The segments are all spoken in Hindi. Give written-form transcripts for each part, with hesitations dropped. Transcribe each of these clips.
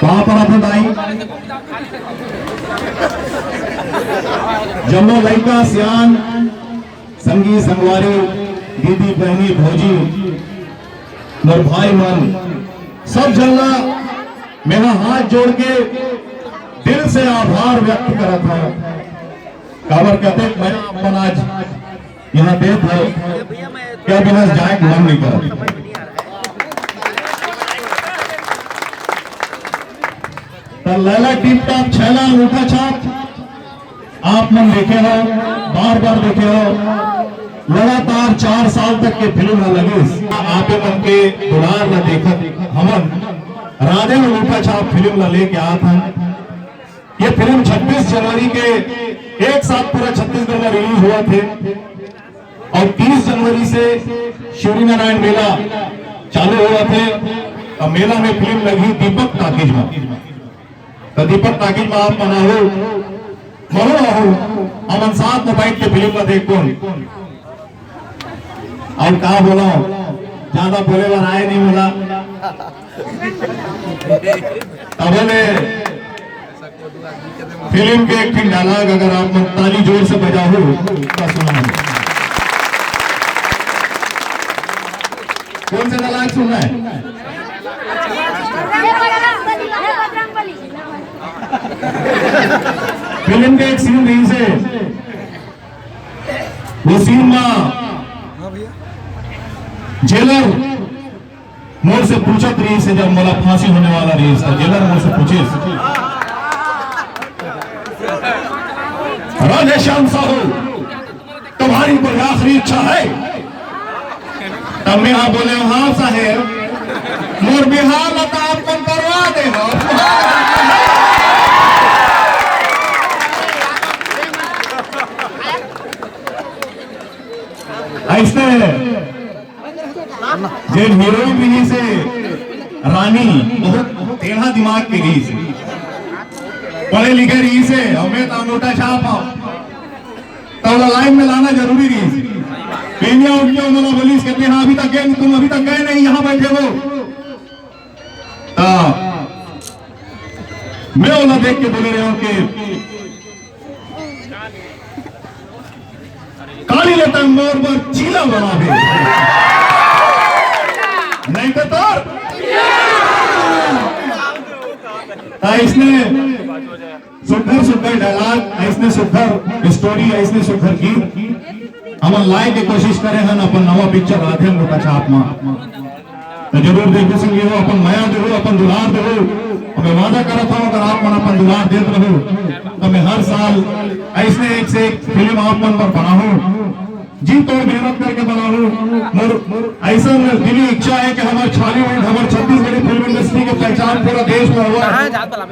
वहां पर अपन आई जम्मू लड़का सियान संगी संगवारी दीदी बहनी भौजी मोर भाई मन सब जगह मेरा हाथ जोड़ के दिल से आभार व्यक्त करा था। काबर कहते मैं अपन आज यहाँ देख है क्या बिना जाए मन नहीं कर लैला टिप टॉप छैला अंगूठा छाप आप मन देखे हो, बार बार देखे हो, लगातार 4 साल तक के फिल्म न लगे आप मन के दुलार न देखा हमन राधे अंगूठा छाप फिल्म न लेके आया था। ये फिल्म 26 जनवरी के एक साथ पूरा छत्तीसगढ़ में रिलीज हुआ थे और 30 जनवरी से शिवरी नारायण मेला चालू हुआ थे और मेला में फिल्म लगी दीपक टाकीज में। तो दीपक टाकीज में आप मना हो हमन साथ में बैठ के फिल्म का देख कौन और कहा बोला ज्यादा बोले वाला आए नहीं बोला तब फिल्म के एक डायलॉग अगर आप ताली जोर से बजा हो तो सुना कौन सा डायलॉग सुनना है? फिल्म के एक सीन रही से वो सीन में जेलर मोर से पूछत रही से जब मोला फांसी होने वाला रही था जेलर मोर से पूछे राधे श्याम साहू तुम्हारी कोई आखिरी इच्छा है? तब मैं हाँ बोले हाँ साहेब मोर बिहार लता आपको करवा देगा। ऐसे जे हीरोइन रही से रानी बहुत टेढ़ा दिमाग की रही से पढ़े लिखे रही से हमें तो अंगूठा छाप तो लाइन में लाना जरूरी रही से पेनिया उठ के उन्होंने बोली कहते हाँ अभी तक गए तुम अभी तक गए नहीं यहाँ बैठे हो। मैं ओला देख के बोले रहे हो कि काली लेता मोर पर चीला बना दे नहीं तो इसने सुखर सुखर डायलॉग ऐसने सुखर स्टोरी ऐसने सुखर की हम लाए के कोशिश करे हैं अपन नवा पिक्चर राधे अंगूठा छाप में तो जरूर देखो संगी हो अपन माया दे अपन दुलार दे मैं वादा करा था अगर आप मन अपन दुलार देते रहो तो मैं हर साल ऐसे एक से एक फिल्म आप मन पर बनाऊं जी तोड़ मेहनत करके बनाऊं। ऐसा दिली इच्छा है कि हमारे बॉलीवुड हमारे छत्तीसगढ़ी फिल्म इंडस्ट्री की पहचान पूरा देश में हुआ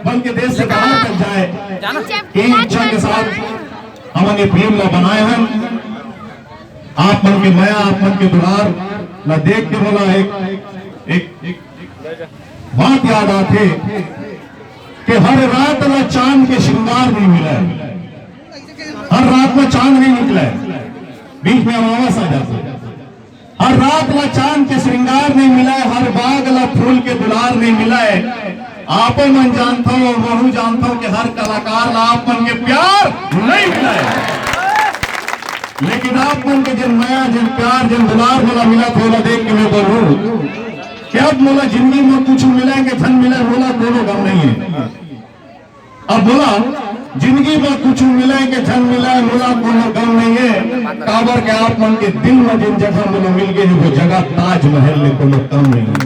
बन के देश से बाहर तक जाए ये इच्छा के साथ हमने फिल्म ला बनाए हैं। आप मन के माया आप मन के दुलार ला देख के बोला एक बात याद आते कि हर रात ला चांद के श्रृंगार नहीं मिला है, हर रात में चांद नहीं निकला है, बीच में अमावस आ जाता है। हर रात ला चांद के श्रृंगार नहीं मिला है, हर बाग ला फूल के दुलार नहीं मिला है। आप मन जानता हूँ और मैं जानता हूँ कि हर कलाकार ला आप मन के प्यार नहीं मिला है, लेकिन आप मन के जिन माया जिन प्यार जिन दुलार बोला मिला थोड़ा देख के मैं बोलूं कि अब बोला जिंदगी में कुछ मिलेंगे धन मिले बोला दोनों गम नहीं है। अब बोला जिंदगी में कुछ मिलेंगे धन मिला बोला कोनो गम नहीं है। काबर के आप मन के दिल में जिन जगह मिल गए वो जगह ताजमहल में कोनो कम नहीं है।